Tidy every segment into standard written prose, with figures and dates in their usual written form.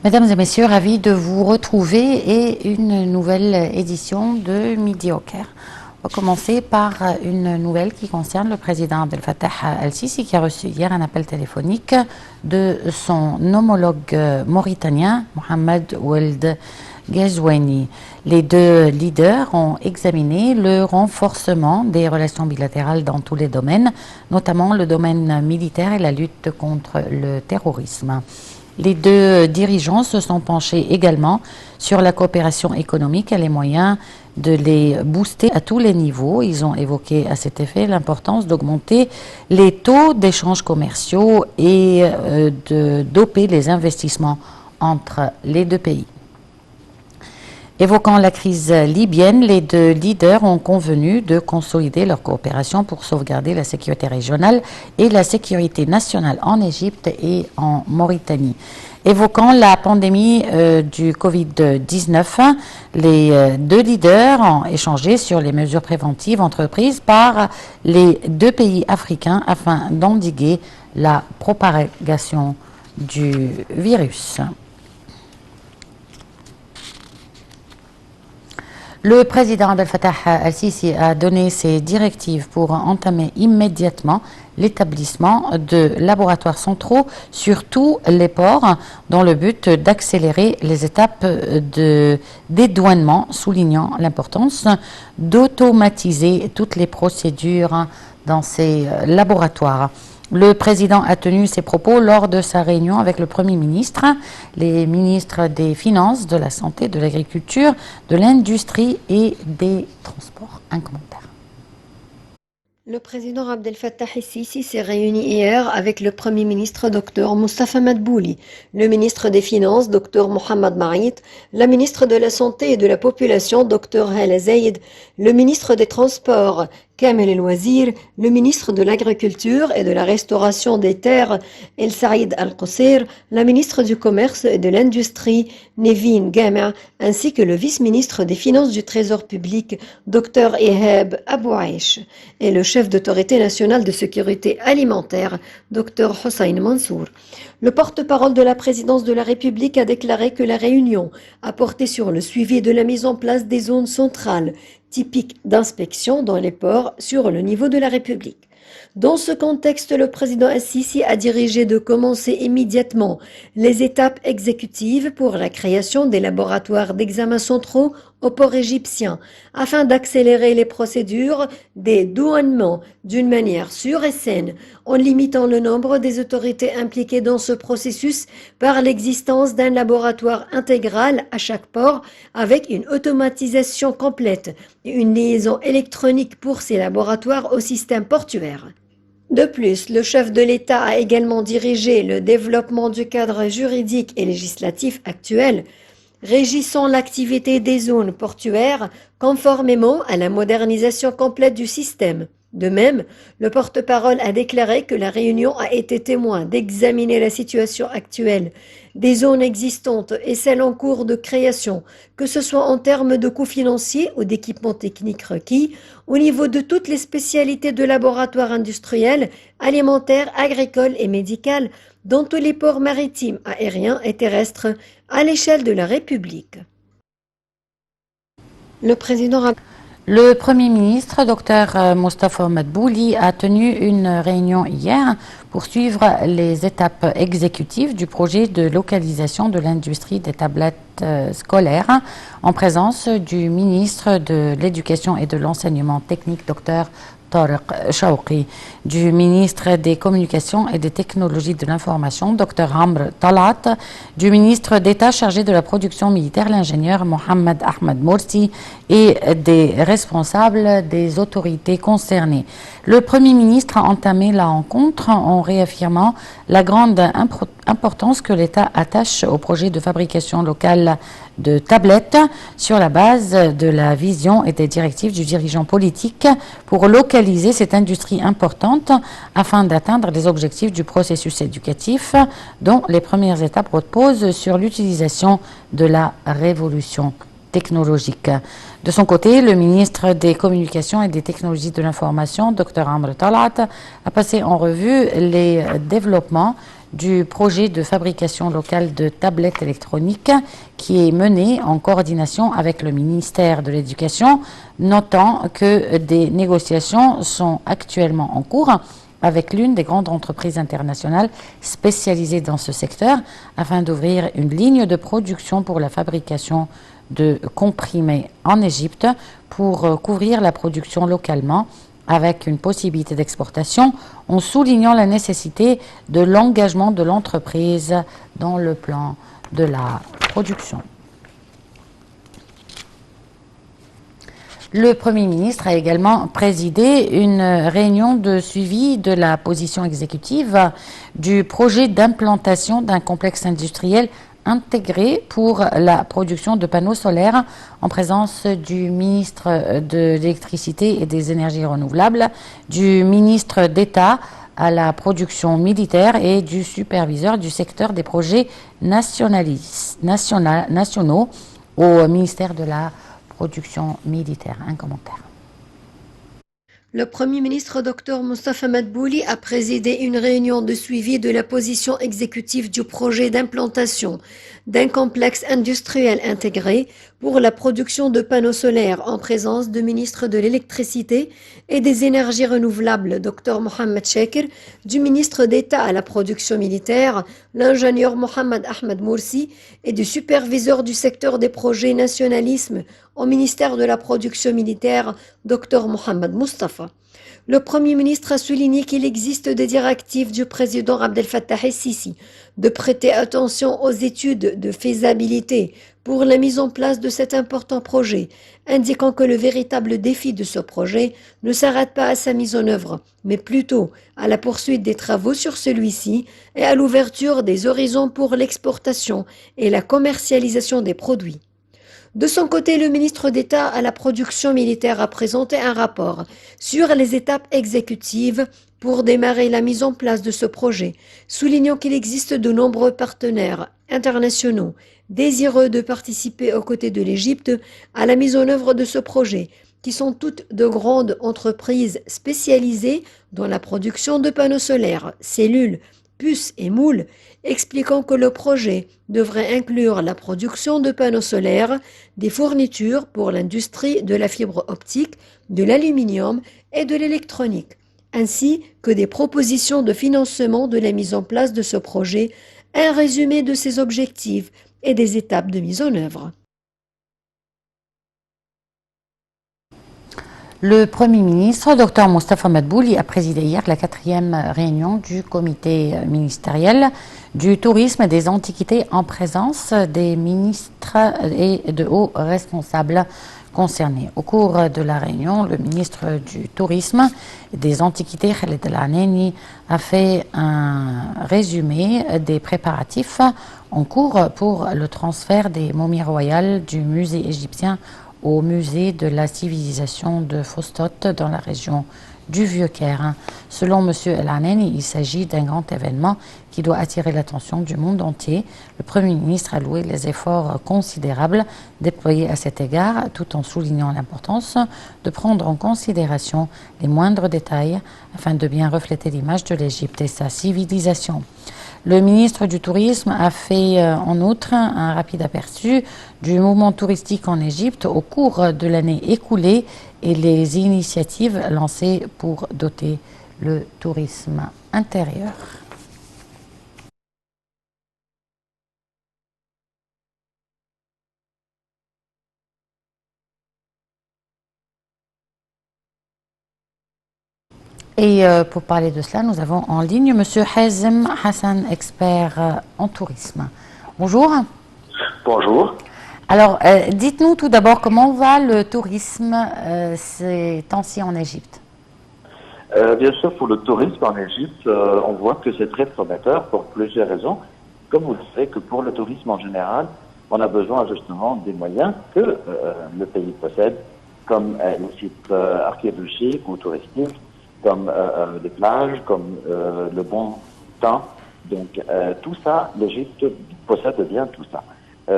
Mesdames et messieurs, ravi de vous retrouver et une nouvelle édition de Midi au Caire. On va commencer par une nouvelle qui concerne le président Abdel Fattah al-Sisi qui a reçu hier un appel téléphonique de son homologue mauritanien, Mohamed Ould Ghazouani. Les deux leaders ont examiné le renforcement des relations bilatérales dans tous les domaines, notamment le domaine militaire et la lutte contre le terrorisme. Les deux dirigeants se sont penchés également sur la coopération économique et les moyens de les booster à tous les niveaux. Ils ont évoqué à cet effet l'importance d'augmenter les taux d'échanges commerciaux et de doper les investissements entre les deux pays. Évoquant la crise libyenne, les deux leaders ont convenu de consolider leur coopération pour sauvegarder la sécurité régionale et la sécurité nationale en Égypte et en Mauritanie. Évoquant la pandémie du Covid-19, les deux leaders ont échangé sur les mesures préventives entreprises par les deux pays africains afin d'endiguer la propagation du virus. Le président Abdel Fattah al-Sisi a donné ses directives pour entamer immédiatement l'établissement de laboratoires centraux sur tous les ports dans le but d'accélérer les étapes de dédouanement, soulignant l'importance d'automatiser toutes les procédures dans ces laboratoires. Le président a tenu ses propos lors de sa réunion avec le Premier ministre, les ministres des Finances, de la Santé, de l'Agriculture, de l'Industrie et des Transports. Un commentaire. Le président Abdel Fattah el-Sisi s'est réuni hier avec le Premier ministre Dr Moustapha Madbouli, le ministre des Finances Dr Mohamed Maït, la ministre de la Santé et de la Population Dr Hala Zaïd, le ministre des Transports Kamel El-Wazir, le ministre de l'Agriculture et de la Restauration des Terres El Saïd Al-Qusseir, la ministre du Commerce et de l'Industrie Nevin Gama, ainsi que le vice-ministre des Finances du Trésor public Dr Ihab Abouaïch et le chef d'autorité nationale de sécurité alimentaire Dr Hossein Mansour. Le porte-parole de la présidence de la République a déclaré que la réunion a porté sur le suivi de la mise en place des zones centrales typiques d'inspection dans les ports sur le niveau de la République. Dans ce contexte, le président al-Sisi a dirigé de commencer immédiatement les étapes exécutives pour la création des laboratoires d'examen centraux au port égyptien, afin d'accélérer les procédures des douanements d'une manière sûre et saine, en limitant le nombre des autorités impliquées dans ce processus par l'existence d'un laboratoire intégral à chaque port avec une automatisation complète et une liaison électronique pour ces laboratoires au système portuaire. De plus, le chef de l'État a également dirigé le développement du cadre juridique et législatif actuel régissant l'activité des zones portuaires conformément à la modernisation complète du système. De même, le porte-parole a déclaré que la réunion a été témoin d'examiner la situation actuelle des zones existantes et celles en cours de création, que ce soit en termes de coûts financiers ou d'équipements techniques requis, au niveau de toutes les spécialités de laboratoires industriels, alimentaires, agricoles et médicales, dans tous les ports maritimes, aériens et terrestres à l'échelle de la République. Le Premier ministre, Dr Moustapha Madbouli, a tenu une réunion hier pour suivre les étapes exécutives du projet de localisation de l'industrie des tablettes scolaires en présence du ministre de l'Éducation et de l'Enseignement technique, Dr Tariq Shawqi, du ministre des Communications et des Technologies de l'Information, Dr Amr Talat, du ministre d'État chargé de la production militaire, l'ingénieur Mohamed Ahmed Morsi, et des responsables des autorités concernées. Le Premier ministre a entamé la rencontre en réaffirmant la grande importance que l'État attache au projet de fabrication locale de tablettes sur la base de la vision et des directives du dirigeant politique pour localiser cette industrie importante afin d'atteindre les objectifs du processus éducatif dont les premières étapes reposent sur l'utilisation de la révolution technologique. De son côté, le ministre des Communications et des Technologies de l'Information, Dr Amr Talat, a passé en revue les développements du projet de fabrication locale de tablettes électroniques qui est mené en coordination avec le ministère de l'Éducation, notant que des négociations sont actuellement en cours avec l'une des grandes entreprises internationales spécialisées dans ce secteur afin d'ouvrir une ligne de production pour la fabrication de comprimés en Égypte pour couvrir la production localement avec une possibilité d'exportation, en soulignant la nécessité de l'engagement de l'entreprise dans le plan de la production. Le Premier ministre a également présidé une réunion de suivi de la position exécutive du projet d'implantation d'un complexe industriel intégré pour la production de panneaux solaires en présence du ministre de l'Électricité et des Énergies renouvelables, du ministre d'État à la production militaire et du superviseur du secteur des projets nationaux au ministère de la production militaire. Un commentaire. Le Premier ministre Dr Mostafa Madbouli a présidé une réunion de suivi de la position exécutive du projet d'implantation d'un complexe industriel intégré pour la production de panneaux solaires en présence du ministre de l'Électricité et des Énergies renouvelables Dr Mohamed Shakir, du ministre d'État à la production militaire, l'ingénieur Mohamed Ahmed Moursi et du superviseur du secteur des projets nationalisme au ministère de la production militaire Dr Mohamed Mustafa. Le Premier ministre a souligné qu'il existe des directives du président Abdel Fattah el-Sisi de prêter attention aux études de faisabilité pour la mise en place de cet important projet, indiquant que le véritable défi de ce projet ne s'arrête pas à sa mise en œuvre, mais plutôt à la poursuite des travaux sur celui-ci et à l'ouverture des horizons pour l'exportation et la commercialisation des produits. De son côté, le ministre d'État à la production militaire a présenté un rapport sur les étapes exécutives pour démarrer la mise en place de ce projet, soulignant qu'il existe de nombreux partenaires internationaux désireux de participer aux côtés de l'Égypte à la mise en œuvre de ce projet, qui sont toutes de grandes entreprises spécialisées dans la production de panneaux solaires, cellules, puces et moules, expliquant que le projet devrait inclure la production de panneaux solaires, des fournitures pour l'industrie de la fibre optique, de l'aluminium et de l'électronique, ainsi que des propositions de financement de la mise en place de ce projet, un résumé de ses objectifs et des étapes de mise en œuvre. Le Premier ministre, Dr Mostafa Madbouli, a présidé hier la 4e réunion du comité ministériel du tourisme et des antiquités en présence des ministres et de hauts responsables concernés. Au cours de la réunion, le ministre du tourisme et des antiquités, Khaled El-Aneni, a fait un résumé des préparatifs en cours pour le transfert des momies royales du musée égyptien au musée de la civilisation de Fostot dans la région du Vieux-Caire. Selon M. El-Aneni, il s'agit d'un grand événement qui doit attirer l'attention du monde entier. Le Premier ministre a loué les efforts considérables déployés à cet égard, tout en soulignant l'importance de prendre en considération les moindres détails afin de bien refléter l'image de l'Égypte et sa civilisation. Le ministre du Tourisme a fait en outre un rapide aperçu du mouvement touristique en Égypte au cours de l'année écoulée et les initiatives lancées pour doter le tourisme intérieur. Et pour parler de cela, nous avons en ligne M. Hazem Hassan, expert en tourisme. Bonjour. Bonjour. Alors, dites-nous tout d'abord comment va le tourisme ces temps-ci en Égypte? Bien sûr, pour le tourisme en Égypte, on voit que c'est très prometteur pour plusieurs raisons. Comme vous le savez, que pour le tourisme en général, on a besoin justement des moyens que le pays possède, comme les sites archéologiques ou touristiques, comme les plages, comme le bon temps. Donc tout ça, l'Égypte possède bien tout ça.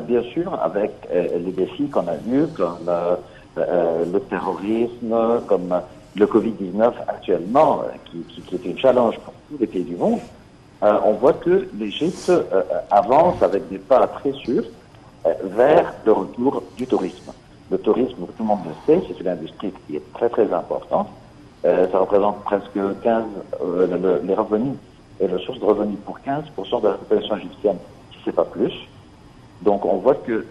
Bien sûr, avec les défis qu'on a eus, comme le terrorisme, comme le Covid-19 actuellement, qui est un challenge pour tous les pays du monde, on voit que l'Égypte avance avec des pas très sûrs vers le retour du tourisme. Le tourisme, tout le monde le sait, c'est une industrie qui est très très importante. Ça représente presque 15, les revenus et les sources de revenus pour 15% de la population égyptienne, si ce n'est pas plus. Donc on voit que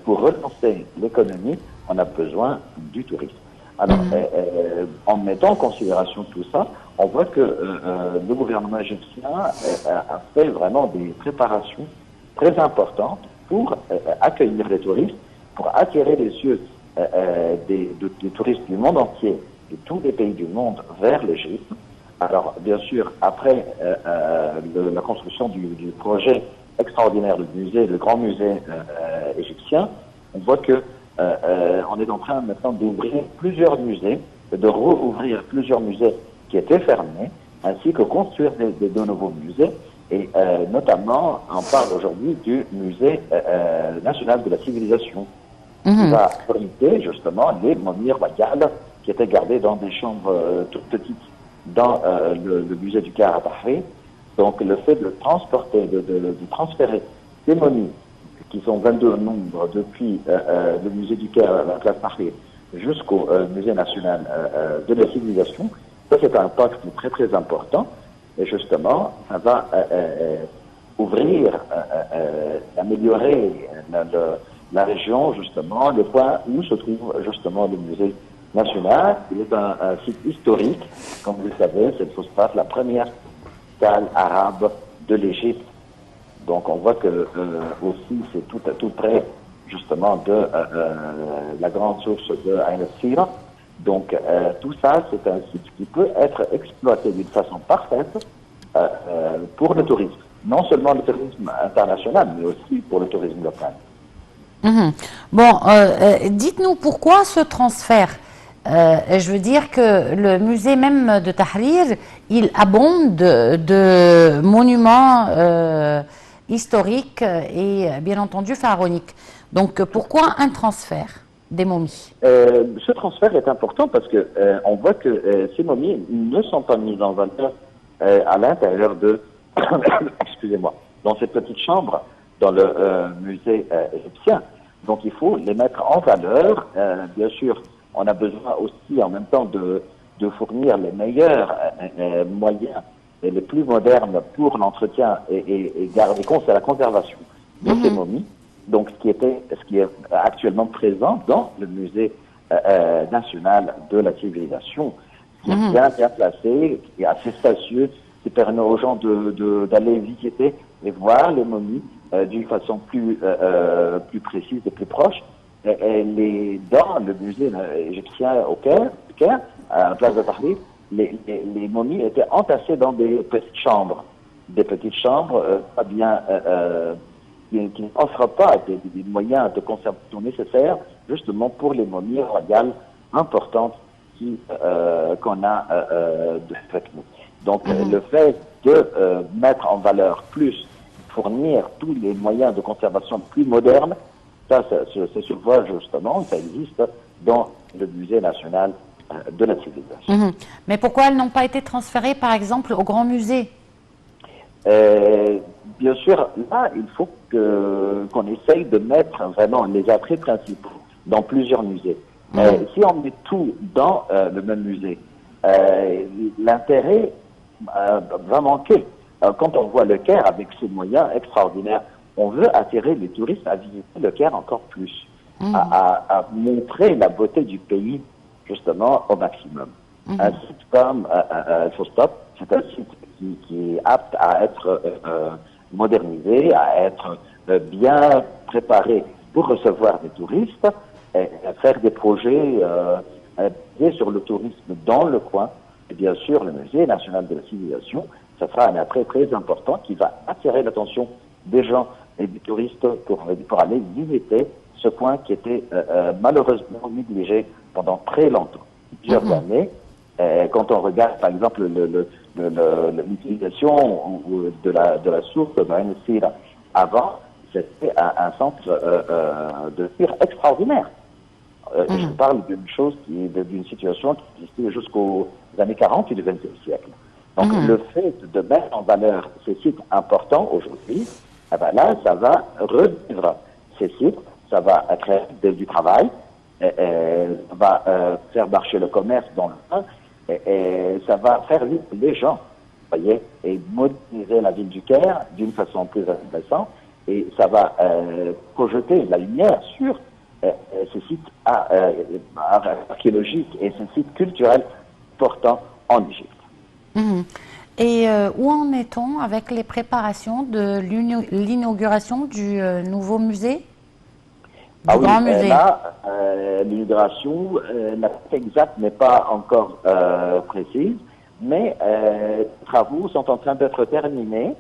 pour relancer l'économie, on a besoin du tourisme. Alors, en mettant en considération tout ça, on voit que le gouvernement égyptien a fait vraiment des préparations très importantes pour accueillir les touristes, pour attirer les yeux des touristes du monde entier, de tous les pays du monde, vers l'Égypte. Alors, bien sûr, après la construction du projet extraordinaire, le grand musée égyptien, on voit que on est en train maintenant d'ouvrir plusieurs musées, de rouvrir plusieurs musées qui étaient fermés, ainsi que construire de nouveaux musées. Et notamment, on parle aujourd'hui du musée national de la civilisation, qui va abriter justement les momies royales qui étaient gardées dans des chambres toutes petites dans le musée du Caire à Tahrir. Donc le fait de transporter, de transférer ces momies, qui sont 22 nombres depuis le musée du Caire à la place Tahrir jusqu'au musée national de la civilisation, ça c'est un pacte très très important. Et justement, ça va ouvrir, améliorer la région, justement, le point où se trouve justement le musée national. Il est un site historique, comme vous le savez, c'est la première capitale arabe de l'Égypte. Donc on voit que aussi c'est tout près justement de la grande source de Ain al-Sira. Donc tout ça, c'est un site qui peut être exploité d'une façon parfaite pour le tourisme. Non seulement le tourisme international, mais aussi pour le tourisme local. Bon, dites-nous pourquoi ce transfert. Je veux dire que le musée même de Tahrir, il abonde de monuments historiques et bien entendu pharaoniques. Donc pourquoi un transfert des momies? Ce transfert est important parce que on voit que ces momies ne sont pas mises en valeur à l'intérieur de, excusez-moi, dans cette petite chambre dans le musée égyptien. Donc il faut les mettre en valeur. Bien sûr, on a besoin aussi en même temps de fournir les meilleurs moyens et les plus modernes pour l'entretien et garder la conservation de ces momies. Donc ce qui est actuellement présent dans le musée national de la civilisation, qui est bien placé, qui est assez spacieux, qui permet aux gens d'aller visiter et voir les momies d'une façon plus précise et plus proche. Dans le musée égyptien au Caire, à la place de Tahrir, les momies étaient entassées dans des petites chambres. Des petites chambres pas bien, qui n'offrent pas des moyens de conservation nécessaires justement pour les momies royales importantes qu'on a avec nous. Donc le fait de mettre en valeur plus, fournir tous les moyens de conservation plus modernes, ça se voit justement, ça existe dans le musée national de la civilisation. Mais pourquoi elles n'ont pas été transférées par exemple au grand musée? Bien sûr, là, il faut qu'on essaye de mettre vraiment les attraits principaux dans plusieurs musées. Si on met tout dans le même musée, l'intérêt va manquer. Quand on voit le Caire avec ses moyens extraordinaires, on veut attirer les touristes à visiter le Caire encore plus, à montrer la beauté du pays, justement, au maximum. Un site comme Fostop, c'est un site qui est apte à être modernisé, à être bien préparé pour recevoir des touristes, et faire des projets basés sur le tourisme dans le coin. Et bien sûr, le musée national de la civilisation, ça sera un attrait très important qui va attirer l'attention des gens et des touristes pour aller visiter ce coin qui était malheureusement négligé pendant très longtemps, plusieurs années. Quand on regarde par exemple l'utilisation de la source de Ain al-Sira avant, c'était un centre de tir extraordinaire. Je parle d'une chose d'une situation qui existait jusqu'aux années 40 du XXe siècle. Donc, le fait de mettre en valeur ces sites importants aujourd'hui, eh ben là, ça va revivre ces sites, ça va créer du travail, ça va faire marcher le commerce dans le temps, et ça va faire vivre les gens, voyez, et moderniser la ville du Caire d'une façon plus intéressante, et ça va projeter la lumière sur ces sites archéologiques et ces sites culturels importants en Égypte. Et où en est-on avec les préparations de l'inauguration du nouveau musée? Du grand musée. Là, l'inauguration, la date exacte n'est pas encore précise, mais les travaux sont en train d'être terminés,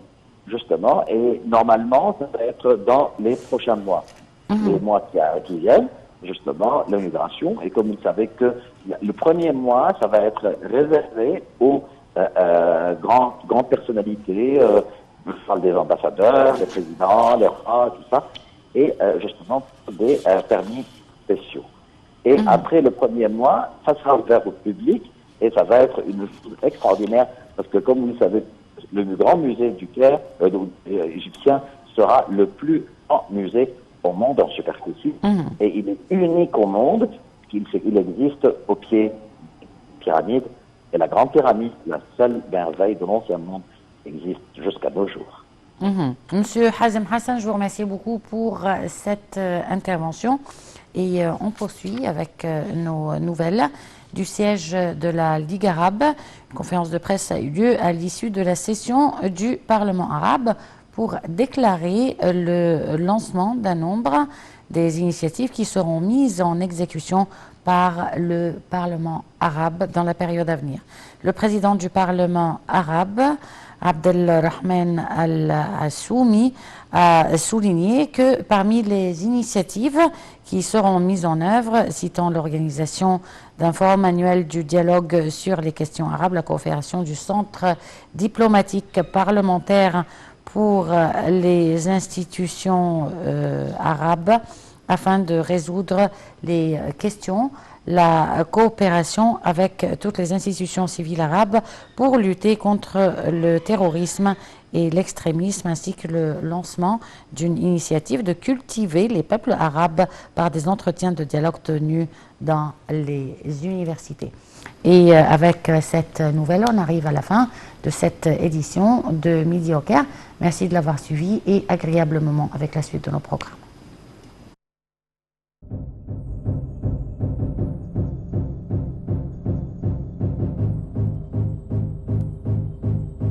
justement, et normalement, ça va être dans les prochains mois. Les mois qui viennent, justement, l'inauguration. Et comme vous le savez, que le premier mois, ça va être réservé aux grandes personnalités, je parle des ambassadeurs, des présidents, les rois, tout ça, et justement des permis spéciaux. Et après le premier mois, ça sera ouvert au public et ça va être une chose extraordinaire parce que comme vous le savez, le grand musée du Caire égyptien sera le plus grand musée au monde en superficie et il est unique au monde, il existe au pied des pyramides et la grande pyramide, la seule merveille de l'ancien monde, existe jusqu'à nos jours. Monsieur Hazem Hassan, je vous remercie beaucoup pour cette intervention et on poursuit avec nos nouvelles du siège de la Ligue arabe. Une conférence de presse a eu lieu à l'issue de la session du Parlement arabe pour déclarer le lancement d'un nombre des initiatives qui seront mises en exécution par le Parlement arabe dans la période à venir. Le président du Parlement arabe, Abdelrahman Al-Assoumi, a souligné que parmi les initiatives qui seront mises en œuvre, citant l'organisation d'un forum annuel du dialogue sur les questions arabes, la coopération du centre diplomatique parlementaire pour les institutions arabes afin de résoudre les questions, la coopération avec toutes les institutions civiles arabes pour lutter contre le terrorisme et l'extrémisme, ainsi que le lancement d'une initiative de cultiver les peuples arabes par des entretiens de dialogue tenus dans les universités. Et avec cette nouvelle, on arrive à la fin de cette édition de Midi au Caire. Merci de l'avoir suivi et agréable moment avec la suite de nos programmes.